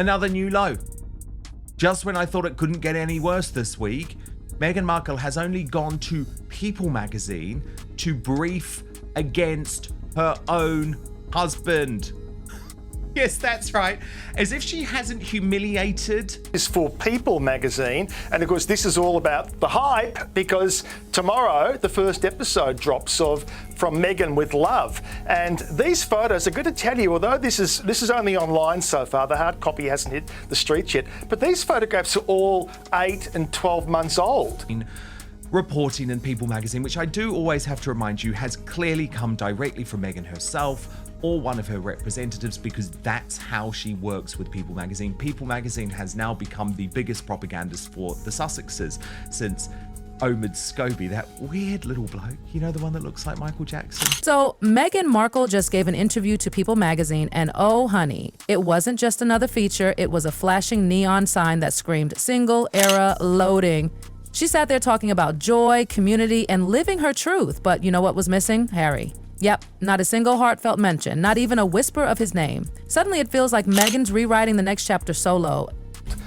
Another new low. Just when I thought it couldn't get any worse this week, Meghan Markle has only gone to People magazine to brief against her own husband. Yes, that's right. As if she hasn't humiliated. Is for People magazine, and of course this is all about the hype, because tomorrow the first episode drops of From Meghan with Love, and these photos are going to tell you, although this is only online so far, the hard copy hasn't hit the streets yet, but these photographs are all 8 and 12 months old. Reporting in People magazine, which I do always have to remind you has clearly come directly from Meghan herself or one of her representatives, because that's how she works with People magazine. People magazine has now become the biggest propagandist for the Sussexes since Omid Scobie, that weird little bloke, you know, the one that looks like Michael Jackson. So Meghan Markle just gave an interview to People magazine, and oh honey, it wasn't just another feature, it was a flashing neon sign that screamed single era loading. She sat there talking about joy, community, and living her truth, but you know what was missing? Harry. Yep, not a single heartfelt mention, not even a whisper of his name. Suddenly it feels like Meghan's rewriting the next chapter solo.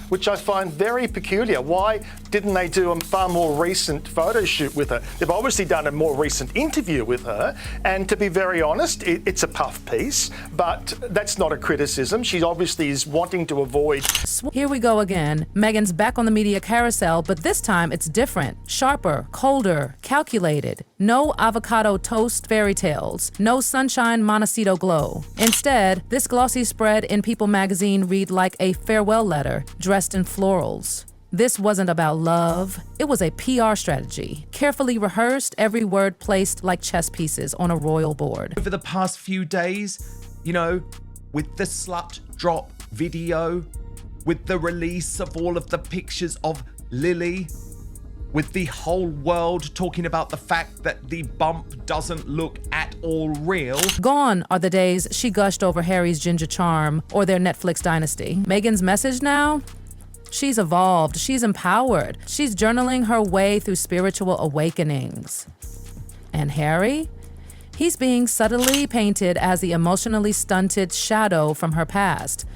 Which I find very peculiar. Why didn't they do a far more recent photo shoot with her? They've obviously done a more recent interview with her, and to be very honest, it's a puff piece, but that's not a criticism. She obviously is wanting to avoid. Here we go again. Meghan's back on the media carousel, but this time it's different, sharper, colder, calculated. No avocado toast fairy tales, no sunshine Montecito glow. Instead, this glossy spread in People magazine read like a farewell letter, dressed in florals. This wasn't about love, it was a PR strategy. Carefully rehearsed, every word placed like chess pieces on a royal board. Over the past few days, you know, with the slut drop video, with the release of all of the pictures of Lily, with the whole world talking about the fact that the bump doesn't look at all real. Gone are the days she gushed over Harry's ginger charm or their Netflix dynasty. Meghan's message now? She's evolved, she's empowered, she's journaling her way through spiritual awakenings. And Harry? He's being subtly painted as the emotionally stunted shadow from her past.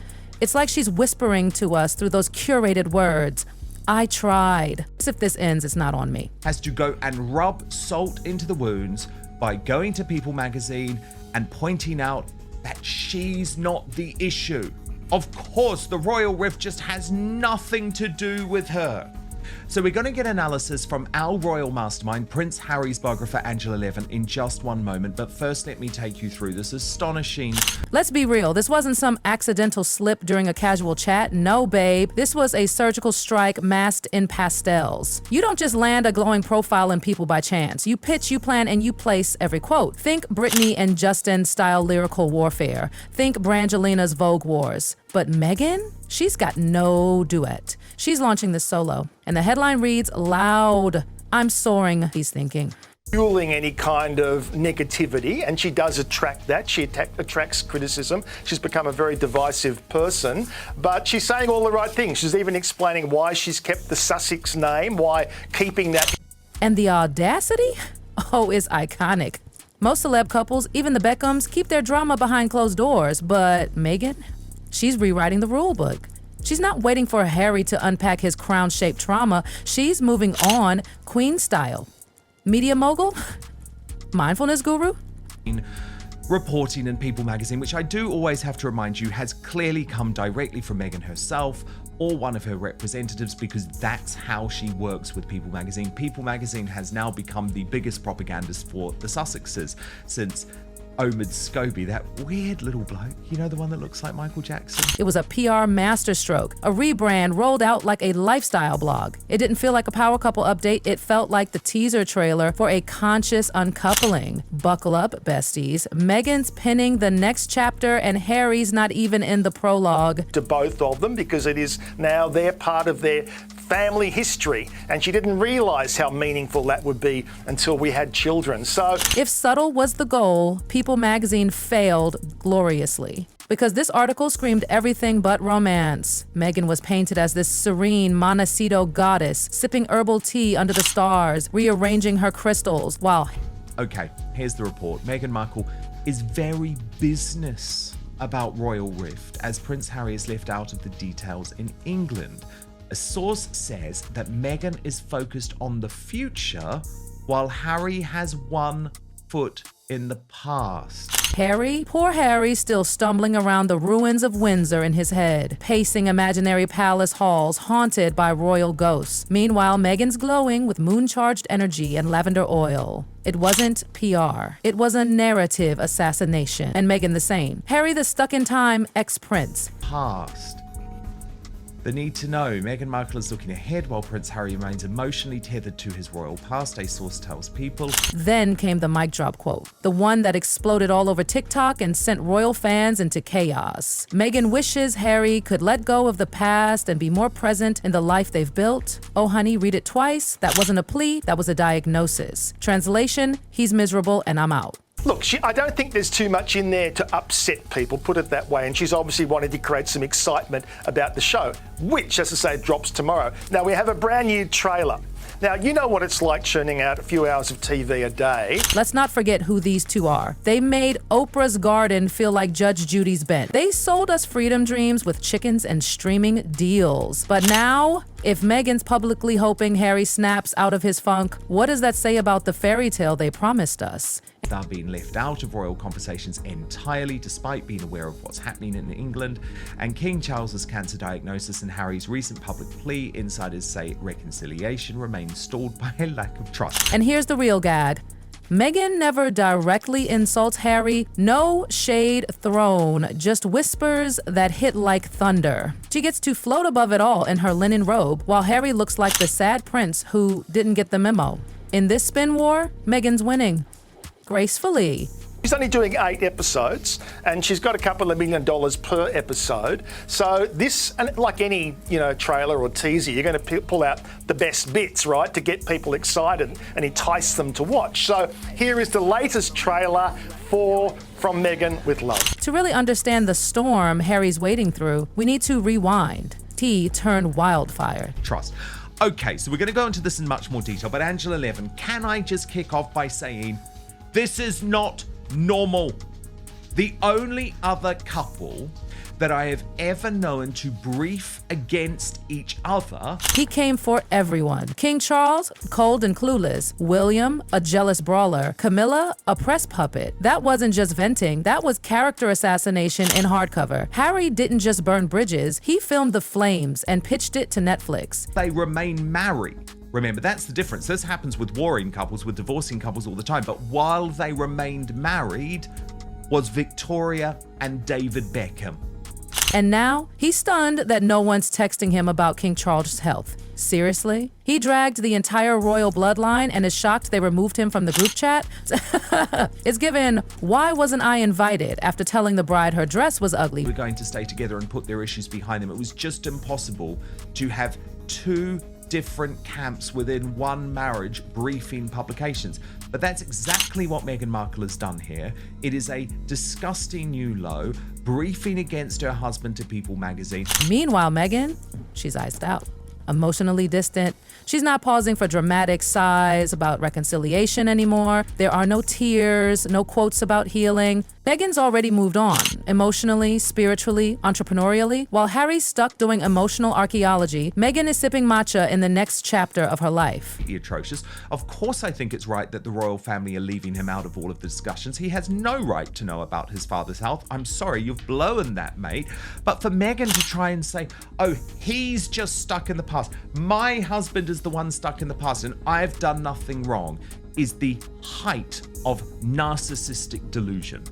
It's like she's whispering to us through those curated words. I tried. If this ends, it's not on me. Has to go and rub salt into the wounds by going to People magazine and pointing out that she's not the issue. Of course, the royal rift just has nothing to do with her. So we're going to get analysis from our royal mastermind, Prince Harry's biographer Angela Levin, in just one moment. But first, let me take you through this astonishing... Let's be real. This wasn't some accidental slip during a casual chat. No, babe. This was a surgical strike masked in pastels. You don't just land a glowing profile in People by chance. You pitch, you plan, and you place every quote. Think Britney and Justin style lyrical warfare. Think Brangelina's Vogue Wars. But Meghan? She's got no duet. She's launching this solo. And the headline reads, loud, I'm soaring, he's thinking. Fueling any kind of negativity, and she does attract that. She attracts criticism. She's become a very divisive person, but she's saying all the right things. She's even explaining why she's kept the Sussex name, why keeping that. And the audacity? Oh, is iconic. Most celeb couples, even the Beckhams, keep their drama behind closed doors, but Meghan? She's rewriting the rule book. She's not waiting for Harry to unpack his crown-shaped trauma. She's moving on, Queen style. Media mogul? Mindfulness guru? Reporting in People magazine, which I do always have to remind you has clearly come directly from Meghan herself or one of her representatives, because that's how she works with People magazine. People magazine has now become the biggest propagandist for the Sussexes since Omid Scobie, that weird little bloke, you know, the one that looks like Michael Jackson. It was a PR masterstroke, a rebrand rolled out like a lifestyle blog. It didn't feel like a power couple update, it felt like the teaser trailer for a conscious uncoupling. Buckle up, besties. Meghan's pinning the next chapter and Harry's not even in the prologue. To both of them, because it is now they're part of their family history, and she didn't realise how meaningful that would be until we had children. So if subtle was the goal, People magazine failed gloriously. Because this article screamed everything but romance. Meghan was painted as this serene Montecito goddess, sipping herbal tea under the stars, rearranging her crystals, while... Okay, here's the report. Meghan Markle is very business about royal rift as Prince Harry is left out of the details in England. A source says that Meghan is focused on the future while Harry has one foot in the past. Harry? Poor Harry, still stumbling around the ruins of Windsor in his head, pacing imaginary palace halls haunted by royal ghosts. Meanwhile, Meghan's glowing with moon-charged energy and lavender oil. It wasn't PR. It was a narrative assassination. And Meghan the same. Harry the stuck-in-time ex-prince. Past. The need to know. Meghan Markle is looking ahead while Prince Harry remains emotionally tethered to his royal past, a source tells People. Then came the mic drop quote, the one that exploded all over TikTok and sent royal fans into chaos. Meghan wishes Harry could let go of the past and be more present in the life they've built. Oh honey, read it twice. That wasn't a plea, that was a diagnosis. Translation, he's miserable and I'm out. Look, I don't think there's too much in there to upset people, put it that way, and she's obviously wanted to create some excitement about the show, which, as I say, drops tomorrow. Now, we have a brand new trailer. Now, you know what it's like churning out a few hours of TV a day. Let's not forget who these two are. They made Oprah's garden feel like Judge Judy's bench. They sold us freedom dreams with chickens and streaming deals. But now, if Meghan's publicly hoping Harry snaps out of his funk, what does that say about the fairy tale they promised us? They're being left out of royal conversations entirely, despite being aware of what's happening in England, and King Charles's cancer diagnosis and Harry's recent public plea, insiders say reconciliation remains stalled by a lack of trust. And here's the real gag. Meghan never directly insults Harry, no shade thrown, just whispers that hit like thunder. She gets to float above it all in her linen robe, while Harry looks like the sad prince who didn't get the memo. In this spin war, Meghan's winning. Gracefully. She's only doing 8 episodes, and she's got a couple of $1 million per episode. So this, and like any trailer or teaser, you're going to pull out the best bits, right, to get people excited and entice them to watch. So here is the latest trailer from Meghan with Love. To really understand the storm Harry's wading through, we need to rewind. Tea turned wildfire. Trust. Okay, so we're going to go into this in much more detail, but Angela Levin, can I just kick off by saying this is not normal? The only other couple that I have ever known to brief against each other. He came for everyone. King Charles, cold and clueless. William, a jealous brawler. Camilla, a press puppet. That wasn't just venting, that was character assassination in hardcover. Harry didn't just burn bridges, he filmed the flames and pitched it to Netflix. They remain married. Remember, that's the difference. This happens with warring couples, with divorcing couples all the time. But while they remained married was Victoria and David Beckham. And now, he's stunned that no one's texting him about King Charles' health. Seriously? He dragged the entire royal bloodline and is shocked they removed him from the group chat? It's given, why wasn't I invited after telling the bride her dress was ugly? We're going to stay together and put their issues behind them. It was just impossible to have two different camps within one marriage briefing publications. But that's exactly what Meghan Markle has done here. It is a disgusting new low, briefing against her husband to People magazine. Meanwhile, Meghan, she's iced out, emotionally distant. She's not pausing for dramatic sighs about reconciliation anymore. There are no tears, no quotes about healing. Meghan's already moved on, emotionally, spiritually, entrepreneurially. While Harry's stuck doing emotional archaeology, Meghan is sipping matcha in the next chapter of her life. Atrocious. Of course I think it's right that the royal family are leaving him out of all of the discussions. He has no right to know about his father's health. I'm sorry, you've blown that, mate. But for Meghan to try and say, oh, he's just stuck in the past. My husband is the one stuck in the past and I've done nothing wrong, is the height of narcissistic delusion.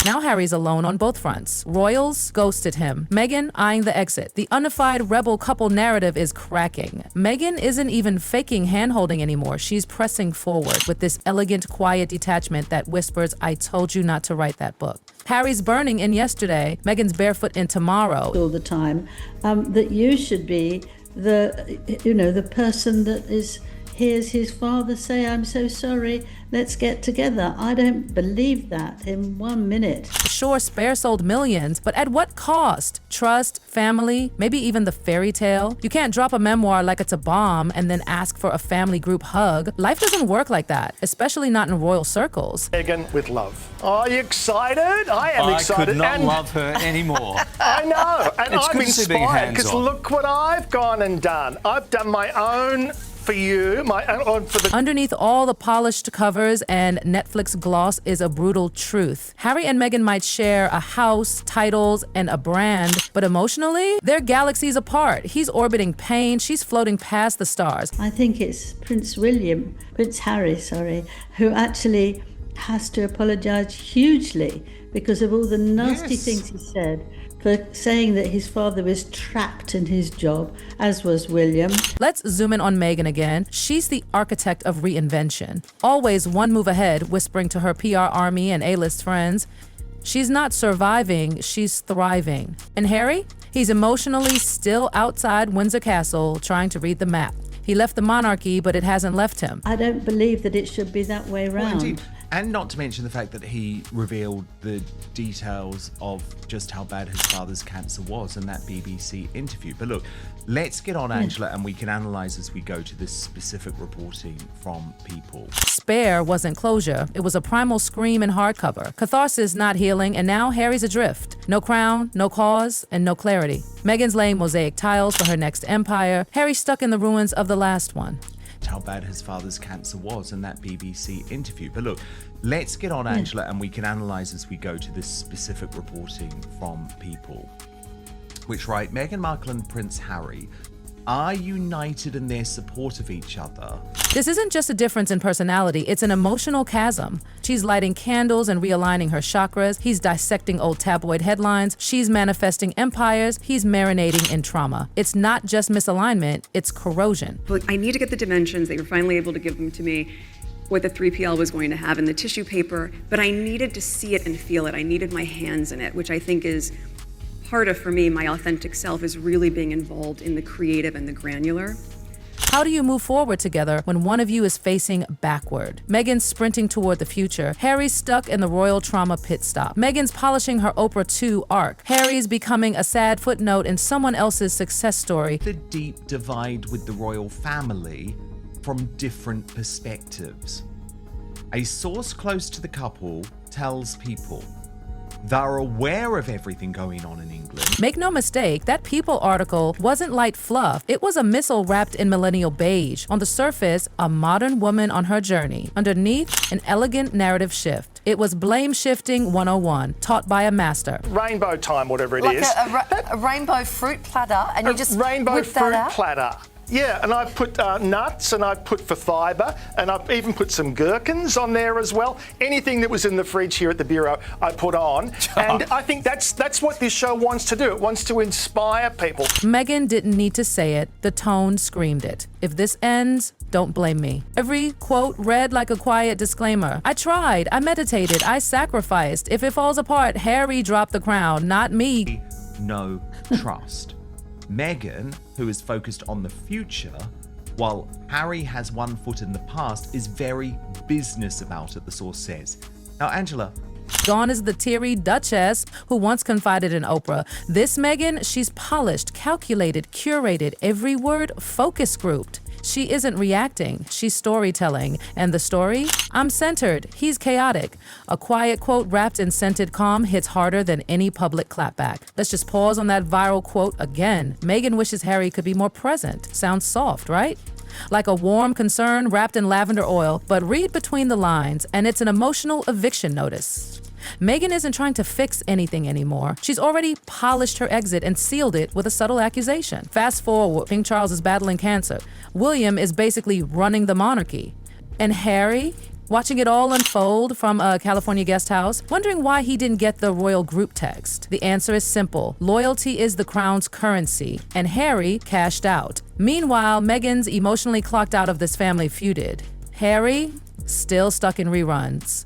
Now Harry's alone on both fronts. Royals ghosted him. Meghan eyeing the exit. The unified rebel couple narrative is cracking. Meghan isn't even faking hand-holding anymore. She's pressing forward with this elegant, quiet detachment that whispers, I told you not to write that book. Harry's burning in yesterday. Meghan's barefoot in tomorrow. All the time, that you should be the person that is hears his father say, "I'm so sorry, let's get together." I don't believe that in 1 minute. Sure, Spare sold millions, but at what cost? Trust, family, maybe even the fairy tale? You can't drop a memoir like it's a bomb and then ask for a family group hug. Life doesn't work like that, especially not in royal circles. Meghan with love. Are you excited? I am excited. I could not and love her anymore. I know, and It's I'm good to see being inspired because hands-on. look what I've gone and done. I've done my own for you, my own for the. Underneath all the polished covers and Netflix gloss is a brutal truth. Harry and Meghan might share a house, titles, and a brand, but emotionally, they're galaxies apart. He's orbiting pain, she's floating past the stars. I think it's Prince Harry, who actually has to apologise hugely because of all the nasty Yes. things he said, for saying that his father was trapped in his job, as was William. Let's zoom in on Meghan again. She's the architect of reinvention. Always one move ahead, whispering to her PR army and A-list friends. She's not surviving, she's thriving. And Harry? He's emotionally still outside Windsor Castle trying to read the map. He left the monarchy, but it hasn't left him. I don't believe that it should be that way Well, round. indeed. And not to mention the fact that he revealed the details of just how bad his father's cancer was in that BBC interview. But look, let's get on, Angela, and we can analyse as we go to this specific reporting from People. Spare wasn't closure. It was a primal scream in hardcover. Catharsis not healing, and now Harry's adrift. No crown, no cause, and no clarity. Meghan's laying mosaic tiles for her next empire. Harry's stuck in the ruins of the last one. How bad his father's cancer was in that BBC interview. But look, let's get on, Angela, and we can analyse as we go to this specific reporting from People. Which write, Meghan Markle and Prince Harry are united in their support of each other. This isn't just a difference in personality, it's an emotional chasm. She's lighting candles and realigning her chakras. He's dissecting old tabloid headlines. She's manifesting empires. He's marinating in trauma. It's not just misalignment, it's corrosion. Like, I need to get the dimensions. They were finally able to give them to me, what the 3PL was going to have in the tissue paper, but I needed to see it and feel it. I needed my hands in it, which I think is part of, for me, my authentic self is really being involved in the creative and the granular. How do you move forward together when one of you is facing backward? Meghan's sprinting toward the future. Harry's stuck in the royal trauma pit stop. Meghan's polishing her Oprah 2 arc. Harry's becoming a sad footnote in someone else's success story. The deep divide with the royal family from different perspectives. A source close to the couple tells People they're aware of everything going on in England. Make no mistake, that People article wasn't light fluff. It was a missile wrapped in millennial beige. On the surface, a modern woman on her journey. Underneath, an elegant narrative shift. It was blame shifting 101, taught by a master. Rainbow time, whatever it Like is. a rainbow fruit platter, and you just rainbow whip that fruit out? platter. Yeah, and I've put nuts, and I've put for fibre, and I've even put some gherkins on there as well. Anything that was in the fridge here at the Bureau, I put on. And I think that's what this show wants to do. It wants to inspire people. Meghan didn't need to say it. The tone screamed it. If this ends, don't blame me. Every quote read like a quiet disclaimer. I tried, I meditated, I sacrificed. If it falls apart, Harry dropped the crown, not me. No trust. Meghan, who is focused on the future, while Harry has one foot in the past, is very business about it, the source says. Now, Angela. Gone is the teary Duchess who once confided in Oprah. This Meghan, she's polished, calculated, curated, every word focus grouped. She isn't reacting, she's storytelling. And the story? I'm centered, he's chaotic. A quiet quote wrapped in scented calm hits harder than any public clapback. Let's just pause on that viral quote again. Meghan wishes Harry could be more present. Sounds soft, right? Like a warm concern wrapped in lavender oil, but read between the lines, and it's an emotional eviction notice. Meghan isn't trying to fix anything anymore. She's already polished her exit and sealed it with a subtle accusation. Fast forward, King Charles is battling cancer. William is basically running the monarchy. And Harry, watching it all unfold from a California guest house, wondering why he didn't get the royal group text. The answer is simple. Loyalty is the crown's currency, and Harry cashed out. Meanwhile, Meghan's emotionally clocked out of this family feuded. Harry, still stuck in reruns.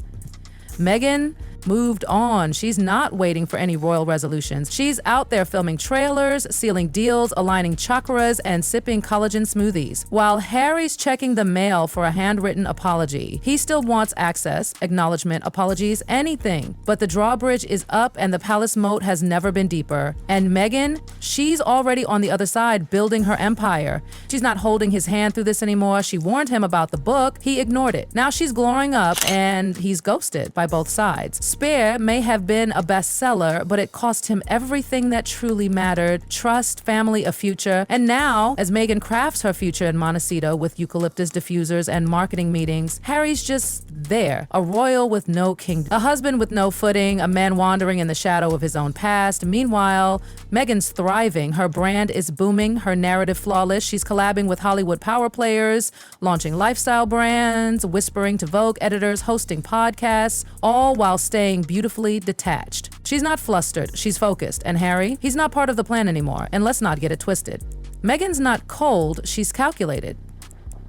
Meghan, moved on. She's not waiting for any royal resolutions. She's out there filming trailers, sealing deals, aligning chakras, and sipping collagen smoothies. While Harry's checking the mail for a handwritten apology, he still wants access, acknowledgement, apologies, anything. But the drawbridge is up and the palace moat has never been deeper. And Meghan, she's already on the other side building her empire. She's not holding his hand through this anymore. She warned him about the book. He ignored it. Now she's glowing up and he's ghosted by both sides. Spare may have been a bestseller, but it cost him everything that truly mattered: trust, family, a future. And now, as Meghan crafts her future in Montecito with eucalyptus diffusers and marketing meetings, Harry's just there, a royal with no kingdom, a husband with no footing, a man wandering in the shadow of his own past. Meanwhile, Meghan's thriving. Her brand is booming, her narrative flawless. She's collabing with Hollywood power players, launching lifestyle brands, whispering to Vogue editors, hosting podcasts, all while staying beautifully detached. She's not flustered, she's focused. And Harry, he's not part of the plan anymore, and let's not get it twisted. Meghan's not cold, she's calculated.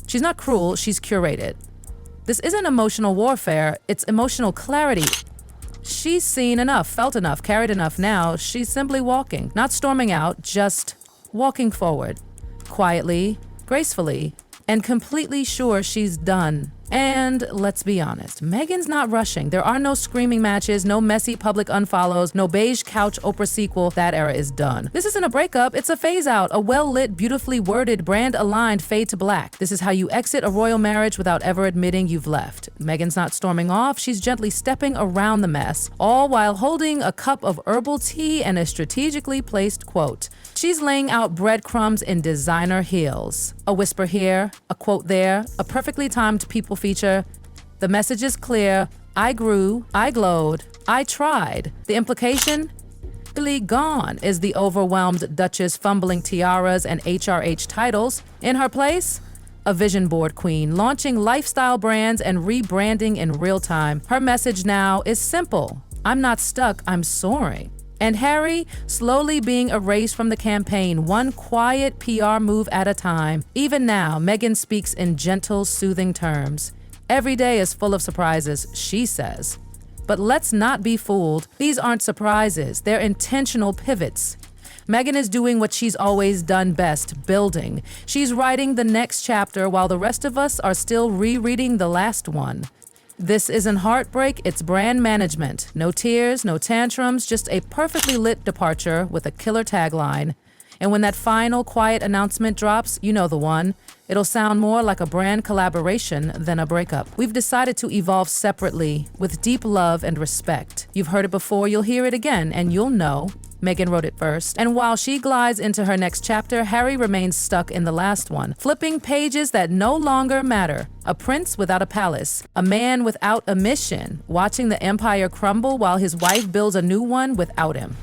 She's not cruel, she's curated. This isn't emotional warfare, it's emotional clarity. She's seen enough, felt enough, carried enough. Now she's simply walking, not storming out, just walking forward, quietly, gracefully, and completely sure she's done. And let's be honest, Meghan's not rushing. There are no screaming matches, no messy public unfollows, no beige couch Oprah sequel. That era is done. This isn't a breakup, it's a phase out, a well-lit, beautifully worded, brand-aligned fade to black. This is how you exit a royal marriage without ever admitting you've left. Meghan's not storming off, she's gently stepping around the mess, all while holding a cup of herbal tea and a strategically placed quote. She's laying out breadcrumbs in designer heels. A whisper here, a quote there, a perfectly timed people feature. The message is clear. I grew, I glowed, I tried. The implication? Really gone is the overwhelmed Duchess fumbling tiaras and HRH titles. In her place, a vision board queen, launching lifestyle brands and rebranding in real time. Her message now is simple. I'm not stuck, I'm soaring. And Harry, slowly being erased from the campaign, one quiet PR move at a time. Even now, Meghan speaks in gentle, soothing terms. Every day is full of surprises, she says. But let's not be fooled. These aren't surprises, they're intentional pivots. Meghan is doing what she's always done best, building. She's writing the next chapter while the rest of us are still rereading the last one. This isn't heartbreak, it's brand management. No tears, no tantrums, just a perfectly lit departure with a killer tagline. And when that final quiet announcement drops, you know the one. It'll sound more like a brand collaboration than a breakup. We've decided to evolve separately, with deep love and respect. You've heard it before, you'll hear it again, and you'll know. Meghan wrote it first. And while she glides into her next chapter, Harry remains stuck in the last one, flipping pages that no longer matter. A prince without a palace, a man without a mission, watching the empire crumble while his wife builds a new one without him.